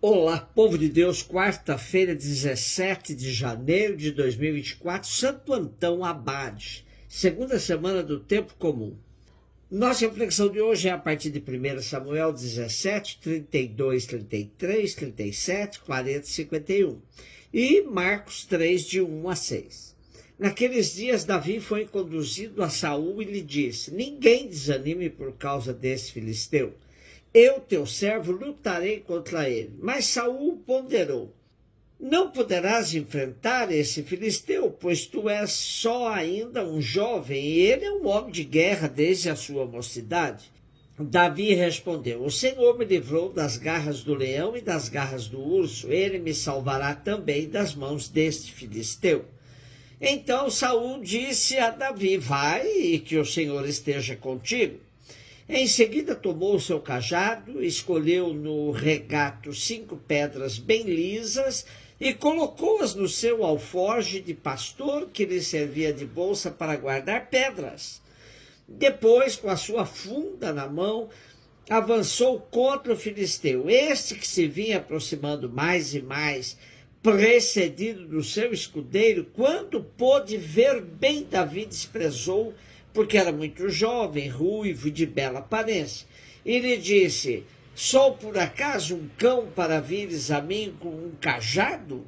Olá, povo de Deus, quarta-feira, 17 de janeiro de 2024, Santo Antão Abade, segunda semana do tempo comum. Nossa reflexão de hoje é a partir de 1 Samuel 17, 32, 33, 37, 40 e 51 e Marcos 3, de 1 a 6. Naqueles dias, Davi foi conduzido a Saul e lhe disse: ninguém desanime por causa desse filisteu. Eu, teu servo, lutarei contra ele. Mas Saul ponderou: não poderás enfrentar esse filisteu, pois tu és só ainda um jovem, e ele é um homem de guerra desde a sua mocidade. Davi respondeu: o Senhor me livrou das garras do leão e das garras do urso, ele me salvará também das mãos deste filisteu. Então Saul disse a Davi: vai, e que o Senhor esteja contigo. Em seguida tomou o seu cajado, escolheu no regato 5 pedras bem lisas e colocou-as no seu alforje de pastor, que lhe servia de bolsa para guardar pedras. Depois, com a sua funda na mão, avançou contra o filisteu. Este, que se vinha aproximando mais e mais, precedido do seu escudeiro, quando pôde ver bem Davi, desprezou, porque era muito jovem, ruivo e de bela aparência. E lhe disse: sou por acaso um cão para vires a mim com um cajado?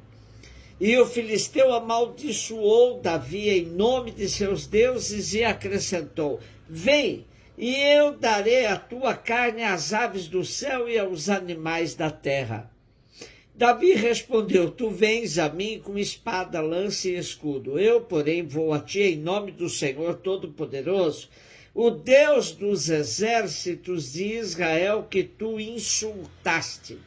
E o filisteu amaldiçoou Davi em nome de seus deuses e acrescentou: vem, e eu darei a tua carne às aves do céu e aos animais da terra. Davi respondeu: tu vens a mim com espada, lança e escudo. Eu, porém, vou a ti em nome do Senhor Todo-Poderoso, o Deus dos exércitos de Israel, que tu insultaste.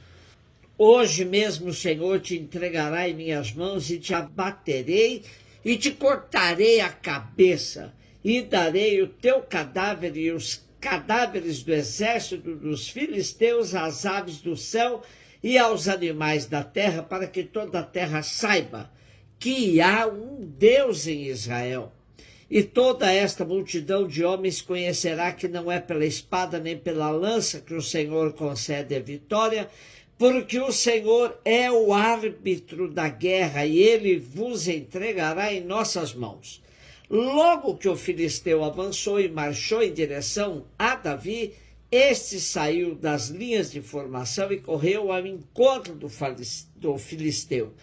Hoje mesmo o Senhor te entregará em minhas mãos e te abaterei e te cortarei a cabeça e darei o teu cadáver e os cadáveres do exército dos filisteus às aves do céu e aos animais da terra, para que toda a terra saiba que há um Deus em Israel. E toda esta multidão de homens conhecerá que não é pela espada nem pela lança que o Senhor concede a vitória, porque o Senhor é o árbitro da guerra e ele vos entregará em nossas mãos. Logo que o filisteu avançou e marchou em direção a Davi, este saiu das linhas de formação e correu ao encontro do filisteu.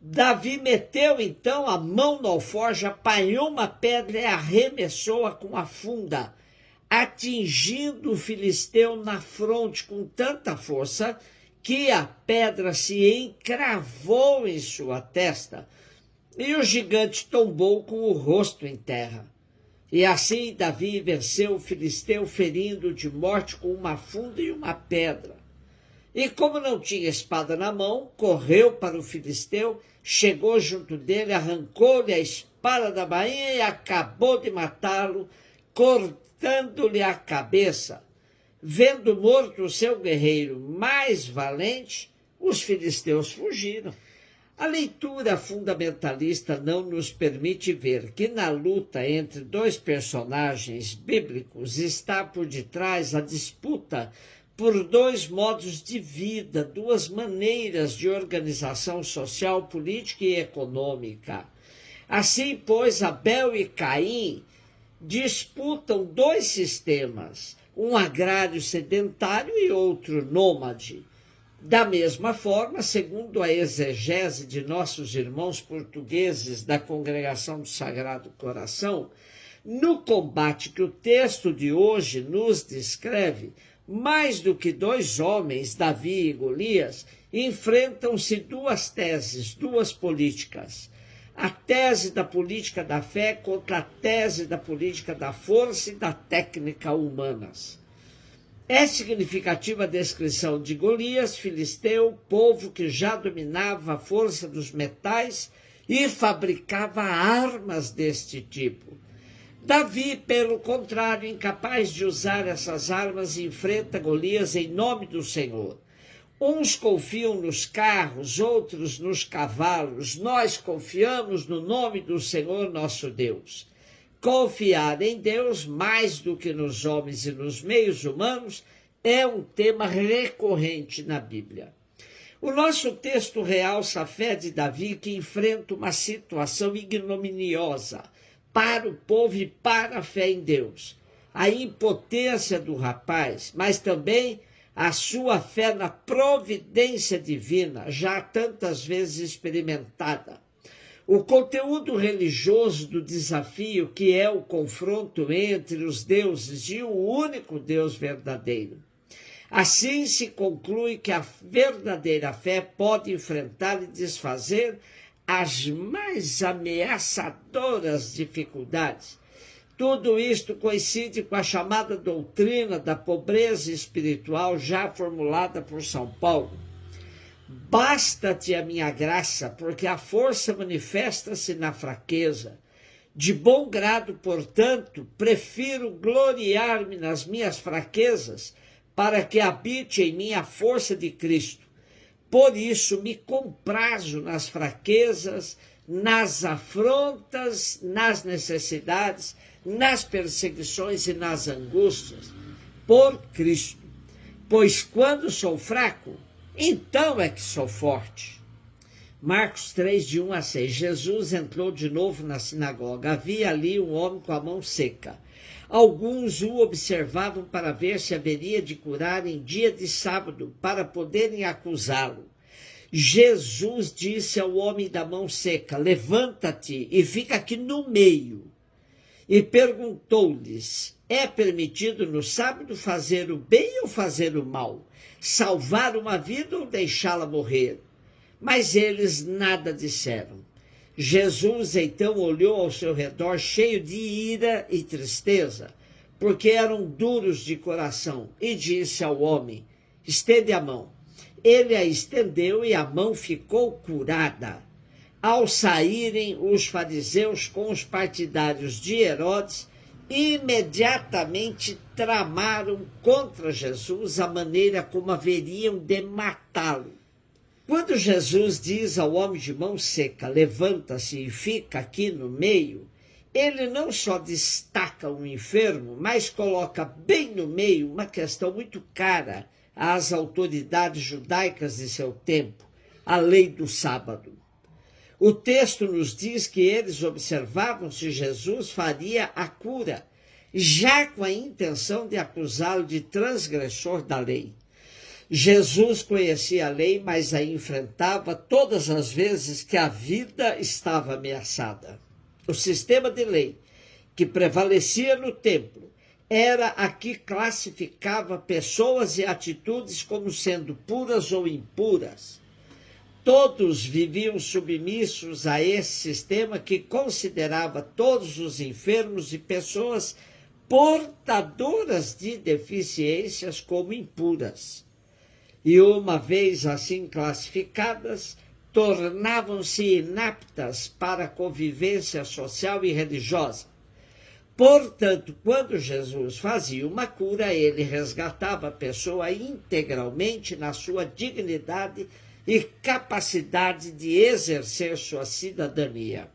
Davi meteu então a mão no alforje, apanhou uma pedra e arremessou-a com a funda, atingindo o filisteu na fronte com tanta força que a pedra se encravou em sua testa e o gigante tombou com o rosto em terra. E assim Davi venceu o filisteu, ferindo de morte com uma funda e uma pedra. E como não tinha espada na mão, correu para o filisteu, chegou junto dele, arrancou-lhe a espada da bainha e acabou de matá-lo, cortando-lhe a cabeça. Vendo morto o seu guerreiro mais valente, os filisteus fugiram. A leitura fundamentalista não nos permite ver que na luta entre dois personagens bíblicos está por detrás a disputa por dois modos de vida, duas maneiras de organização social, política e econômica. Assim, pois, Abel e Caim disputam dois sistemas, um agrário sedentário e outro nômade. Da mesma forma, segundo a exegese de nossos irmãos portugueses da Congregação do Sagrado Coração, no combate que o texto de hoje nos descreve, mais do que dois homens, Davi e Golias, enfrentam-se duas teses, duas políticas. A tese da política da fé contra a tese da política da força e da técnica humanas. É significativa a descrição de Golias, filisteu, povo que já dominava a força dos metais e fabricava armas deste tipo. Davi, pelo contrário, incapaz de usar essas armas, enfrenta Golias em nome do Senhor. Uns confiam nos carros, outros nos cavalos. Nós confiamos no nome do Senhor nosso Deus. Confiar em Deus mais do que nos homens e nos meios humanos é um tema recorrente na Bíblia. O nosso texto realça a fé de Davi, que enfrenta uma situação ignominiosa para o povo e para a fé em Deus. A impotência do rapaz, mas também a sua fé na providência divina, já tantas vezes experimentada. O conteúdo religioso do desafio, que é o confronto entre os deuses e o único Deus verdadeiro. Assim se conclui que a verdadeira fé pode enfrentar e desfazer as mais ameaçadoras dificuldades. Tudo isto coincide com a chamada doutrina da pobreza espiritual já formulada por São Paulo. Basta-te a minha graça, porque a força manifesta-se na fraqueza. De bom grado, portanto, prefiro gloriar-me nas minhas fraquezas, para que habite em mim a força de Cristo. Por isso me comprazo nas fraquezas, nas afrontas, nas necessidades, nas perseguições e nas angústias, por Cristo. Pois quando sou fraco, então é que sou forte. Marcos 3, de 1 a 6. Jesus entrou de novo na sinagoga. Havia ali um homem com a mão seca. Alguns o observavam para ver se haveria de curar em dia de sábado, para poderem acusá-lo. Jesus disse ao homem da mão seca: levanta-te e fica aqui no meio. E perguntou-lhes: é permitido no sábado fazer o bem ou fazer o mal? Salvar uma vida ou deixá-la morrer? Mas eles nada disseram. Jesus então olhou ao seu redor cheio de ira e tristeza, porque eram duros de coração, e disse ao homem: estende a mão. Ele a estendeu e a mão ficou curada. Ao saírem os fariseus com os partidários de Herodes, imediatamente tramaram contra Jesus a maneira como haveriam de matá-lo. Quando Jesus diz ao homem de mão seca: levanta-se e fica aqui no meio, ele não só destaca um enfermo, mas coloca bem no meio uma questão muito cara às autoridades judaicas de seu tempo, a lei do sábado. O texto nos diz que eles observavam se Jesus faria a cura, já com a intenção de acusá-lo de transgressor da lei. Jesus conhecia a lei, mas a enfrentava todas as vezes que a vida estava ameaçada. O sistema de lei que prevalecia no templo era a que classificava pessoas e atitudes como sendo puras ou impuras. Todos viviam submissos a esse sistema que considerava todos os enfermos e pessoas portadoras de deficiências como impuras. E uma vez assim classificadas, tornavam-se inaptas para a convivência social e religiosa. Portanto, quando Jesus fazia uma cura, ele resgatava a pessoa integralmente na sua dignidade e capacidade de exercer sua cidadania.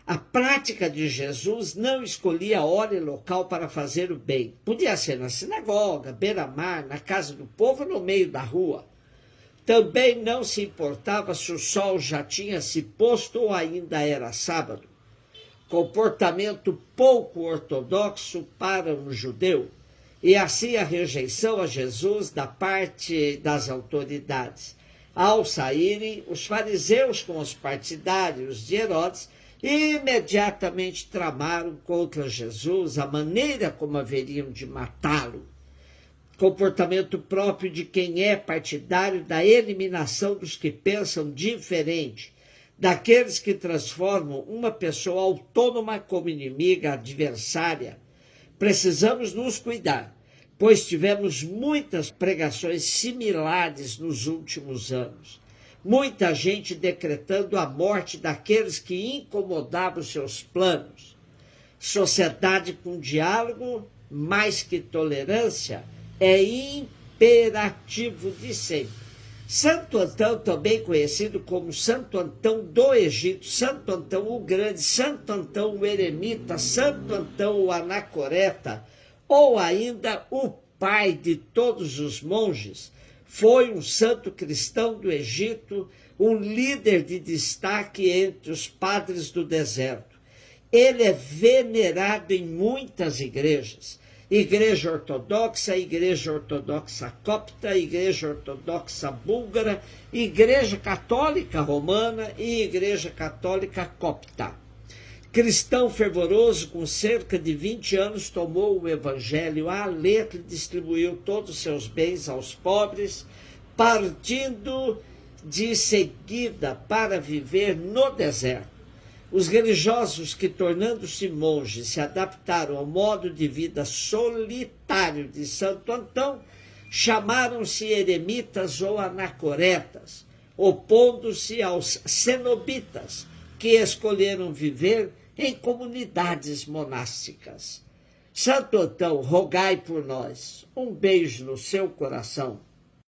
A prática de Jesus não escolhia hora e local para fazer o bem. Podia ser na sinagoga, beira-mar, na casa do povo, no meio da rua. Também não se importava se o sol já tinha se posto ou ainda era sábado. Comportamento pouco ortodoxo para um judeu, e assim a rejeição a Jesus da parte das autoridades. Ao saírem, os fariseus com os partidários de Herodes imediatamente tramaram contra Jesus a maneira como haveriam de matá-lo. Comportamento próprio de quem é partidário da eliminação dos que pensam diferente, daqueles que transformam uma pessoa autônoma como inimiga adversária. Precisamos nos cuidar, pois tivemos muitas pregações similares nos últimos anos. Muita gente decretando a morte daqueles que incomodavam seus planos. Sociedade com diálogo, mais que tolerância, é imperativo de sempre. Santo Antão, também conhecido como Santo Antão do Egito, Santo Antão o Grande, Santo Antão o Eremita, Santo Antão o Anacoreta, ou ainda o pai de todos os monges, Foi um santo cristão do Egito, um líder de destaque entre os padres do deserto. Ele é venerado em muitas igrejas. Igreja Ortodoxa Copta, Igreja Ortodoxa Búlgara, Igreja Católica Romana e Igreja Católica Copta. Cristão fervoroso, com cerca de 20 anos, tomou o evangelho à letra e distribuiu todos os seus bens aos pobres, partindo de seguida para viver no deserto. Os religiosos que, tornando-se monges, se adaptaram ao modo de vida solitário de Santo Antão, chamaram-se eremitas ou anacoretas, opondo-se aos cenobitas, que escolheram viver em comunidades monásticas. Santo Antão, rogai por nós. Um beijo no seu coração.